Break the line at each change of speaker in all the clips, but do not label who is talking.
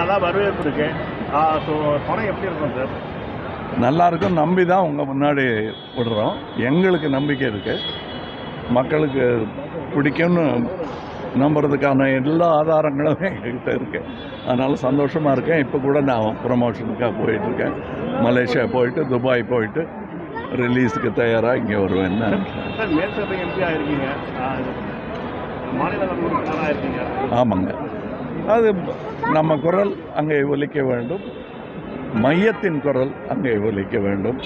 நல்லா வரவேற்பு இருக்கு. ஸோ படம் எப்படி இருக்கும் சார்?
நல்லா இருக்கும். நம்பி தான் உங்கள் முன்னாடி விடுறோம். எங்களுக்கு நம்பிக்கை இருக்குது. மக்களுக்கு பிடிக்கும்னு நம்புறதுக்கான எல்லா ஆதாரங்களும் எங்கள்கிட்ட இருக்குது. அதனால் சந்தோஷமாக இருக்கேன். இப்போ கூட நான் ப்ரமோஷனுக்காக போயிட்டுருக்கேன். மலேசியா போயிட்டு துபாய் போயிட்டு ரிலீஸுக்கு தயாராக இங்கே வருவேன்.
சார் மேல்சபை எம்பி ஆகிருக்கீங்க, மாநிலங்களவை உறுப்பினராக இருக்கீங்க.
ஆமாங்க, அது நம்ம குரல் அங்கே ஒலிக்க வேண்டும், மையத்தின் குரல் அங்கே ஒலிக்க வேண்டும்.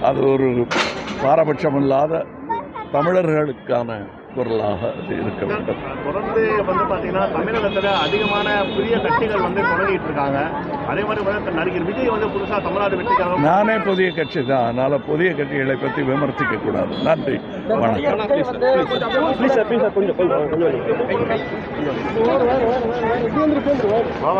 அது ஒரு பாரபட்சமில்லாத தமிழர்களுக்கான குரலாக அது இருக்க வேண்டும்.
தொடர்ந்து பார்த்தீங்கன்னா தமிழகத்தில் அதிகமான புதிய கட்சிகள் தொடங்கிட்டு இருக்காங்க. அதே மாதிரி நடிகர் விஜய் புதுசாக தமிழ்நாடு வெற்றிக்காக
நானே புதிய கட்சி தான், அதனால் புதிய கட்சிகளை பற்றி விமர்சிக்க கூடாது. நன்றி, வணக்கம்.
வா